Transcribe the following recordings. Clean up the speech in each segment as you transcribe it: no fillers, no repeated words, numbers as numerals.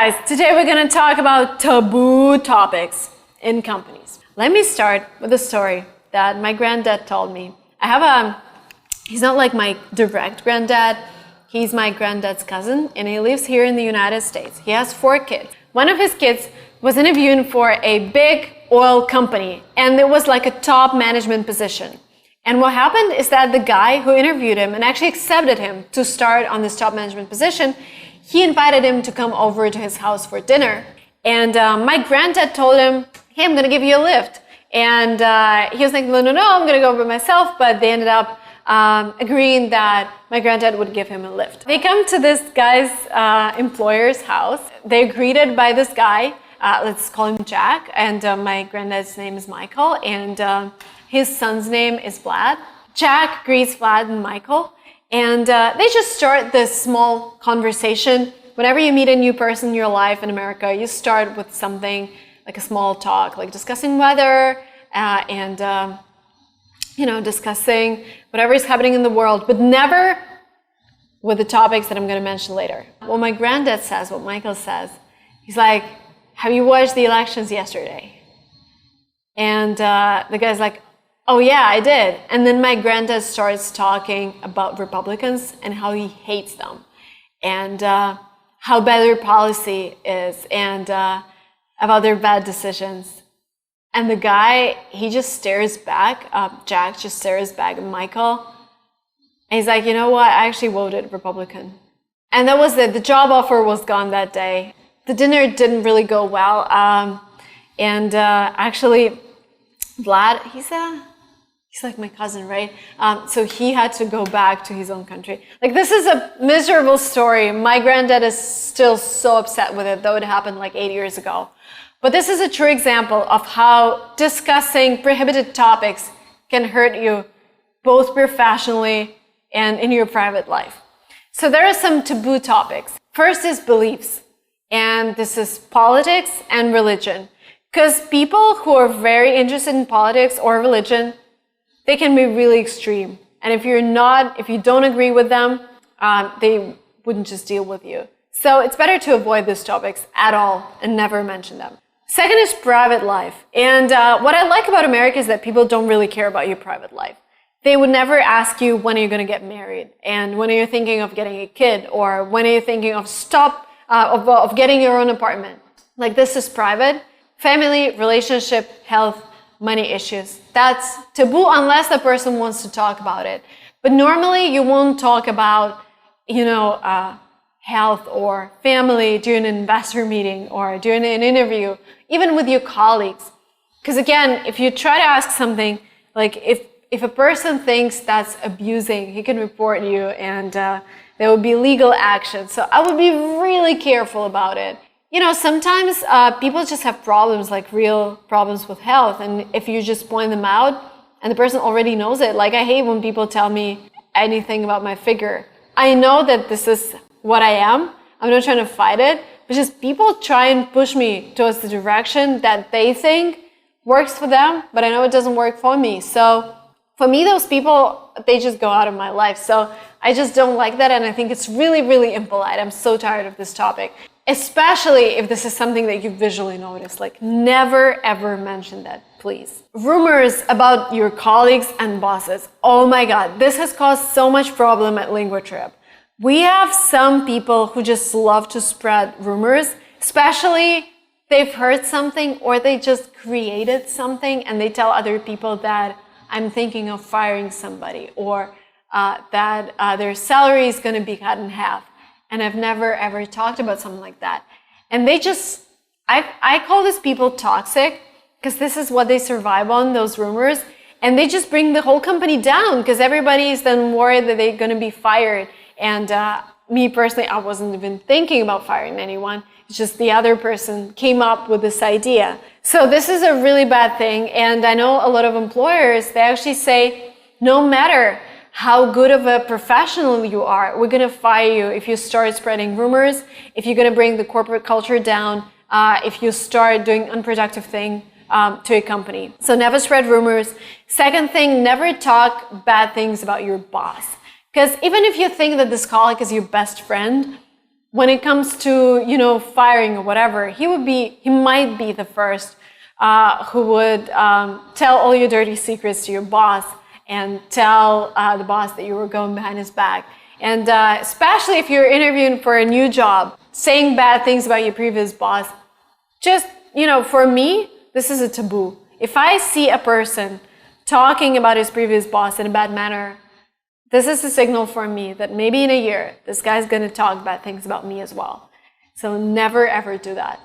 guys, today we're going to talk about taboo topics in companies. Let me start with a story that my granddad told me. He's not like my direct granddad, he's my granddad's cousin, and he lives here in the United States. He has 4 kids. One of his kids was interviewing for a big oil company, and it was like a top management position. And what happened is that the guy who interviewed him and actually accepted him to start on this top management position, he invited him to come over to his house for dinner. And my granddad told him, hey, I'm going to give you a lift. And he was like, no, I'm going to go by myself. But they ended up agreeing that my granddad would give him a lift. They come to this guy's employer's house. They're greeted by this guy. Let's call him Jack. And my granddad's name is Michael. And his son's name is Vlad. Jack greets Vlad and Michael. And they just start this small conversation. Whenever you meet a new person in your life in America, you start with something like a small talk, like discussing weather and discussing whatever is happening in the world, but never with the topics that I'm going to mention later. What my granddad says, what Michael says, he's like, have you watched the elections yesterday? And the guy's like, oh yeah, I did. And then my granddad starts talking about Republicans and how he hates them and how bad their policy is and about their bad decisions. And the guy, he just stares back, Jack just stares back at Michael. And he's like, you know what, I actually voted Republican. And that was it, the job offer was gone that day. The dinner didn't really go well. Actually, Vlad, he's like my cousin, right? So he had to go back to his own country. Like, this is a miserable story. My granddad is still so upset with it, though it happened like 8 years ago. But this is a true example of how discussing prohibited topics can hurt you both professionally and in your private life. So there are some taboo topics. First is beliefs. And this is politics and religion. Because people who are very interested in politics or religion, they can be really extreme. And if you don't agree with them, they wouldn't just deal with you. So it's better to avoid these topics at all and never mention them. Second is private life. And what I like about America is that people don't really care about your private life. They would never ask you, when are you going to get married? And when are you thinking of getting a kid? Or when are you thinking of getting your own apartment? Like, this is private. Family, relationship, health, money issues. That's taboo unless the person wants to talk about it. But normally you won't talk about, health or family during an investor meeting or during an interview, even with your colleagues. Because again, if you try to ask something, like if a person thinks that's abusing, he can report you and there will be legal action. So I would be really careful about it. Sometimes people just have problems, like real problems with health. And if you just point them out and the person already knows it, like I hate when people tell me anything about my figure. I know that this is what I am. I'm not trying to fight it, but just people try and push me towards the direction that they think works for them, but I know it doesn't work for me. So for me, those people, they just go out of my life. So I just don't like that. And I think it's really, really impolite. I'm so tired of this topic. Especially if this is something that you visually notice. Like, never ever mention that, please. Rumors about your colleagues and bosses. Oh my God, this has caused so much problem at LinguaTrip. We have some people who just love to spread rumors, especially they've heard something or they just created something and they tell other people that I'm thinking of firing somebody or that their salary is going to be cut in half. And I've never ever talked about something like that. And they just, I call these people toxic because this is what they survive on, those rumors. And they just bring the whole company down because everybody is then worried that they're going to be fired. And me personally, I wasn't even thinking about firing anyone. It's just the other person came up with this idea. So this is a really bad thing. And I know a lot of employers, they actually say, no matter how good of a professional you are, we're going to fire you if you start spreading rumors, if you're going to bring the corporate culture down, if you start doing unproductive thing to a company. So never spread rumors. Second thing, never talk bad things about your boss. Because even if you think that this colleague is your best friend, when it comes to, firing or whatever, he might be the first who would tell all your dirty secrets to your boss and tell the boss that you were going behind his back. And especially if you're interviewing for a new job, saying bad things about your previous boss, just, for me, this is a taboo. If I see a person talking about his previous boss in a bad manner, this is a signal for me that maybe in a year, this guy's going to talk bad things about me as well. So never, ever do that.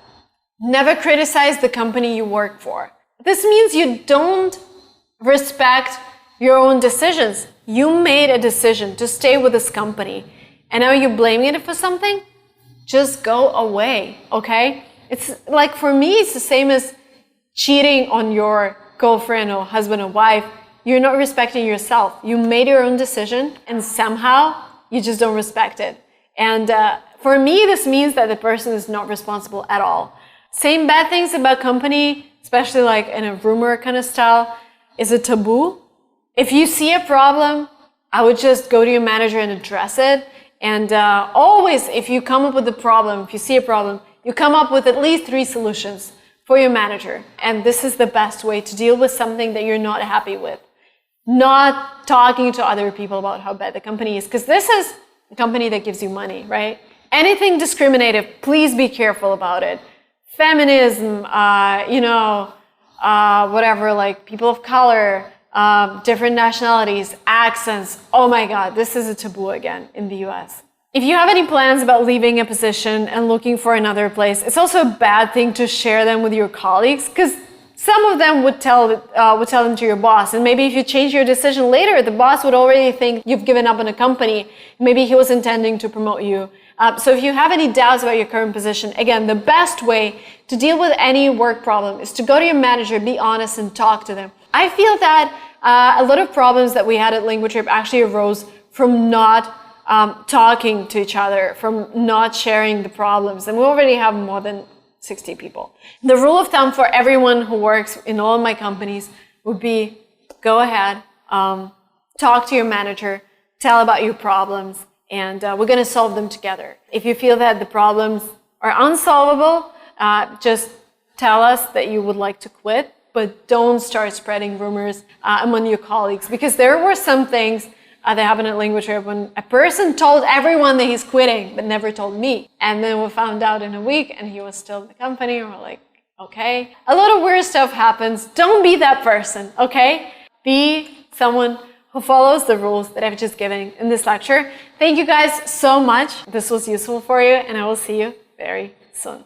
Never criticize the company you work for. This means you don't respect your own decisions. You made a decision to stay with this company, and now you're blaming it for something? Just go away, okay? It's like, for me, it's the same as cheating on your girlfriend or husband or wife. You're not respecting yourself. You made your own decision, and somehow you just don't respect it. And for me, this means that the person is not responsible at all. Saying bad things about company, especially like in a rumor kind of style, is a taboo. If you see a problem, I would just go to your manager and address it. And always, if you come up with a problem, if you see a problem, you come up with at least 3 solutions for your manager. And this is the best way to deal with something that you're not happy with. Not talking to other people about how bad the company is, because this is a company that gives you money, right? Anything discriminative, please be careful about it. Feminism, whatever, like people of color, different nationalities, accents. Oh my God, this is a taboo again in the US. If you have any plans about leaving a position and looking for another place, it's also a bad thing to share them with your colleagues, because some of them would tell them to your boss, and maybe if you change your decision later, the boss would already think you've given up on a company. Maybe he was intending to promote you. So if you have any doubts about your current position, again, the best way to deal with any work problem is to go to your manager, be honest, and talk to them. I feel that a lot of problems that we had at LinguaTrip actually arose from not talking to each other, from not sharing the problems, and we already have more than 60 people. The rule of thumb for everyone who works in all of my companies would be, go ahead, talk to your manager, tell about your problems, and we're going to solve them together. If you feel that the problems are unsolvable, just tell us that you would like to quit, but don't start spreading rumors among your colleagues, because there were some things that happened at LinguaTrip when a person told everyone that he's quitting, but never told me. And then we found out in a week and he was still in the company, and we're like, okay. A lot of weird stuff happens. Don't be that person, okay? Be someone who follows the rules that I've just given in this lecture. Thank you guys so much. This was useful for you, and I will see you very soon.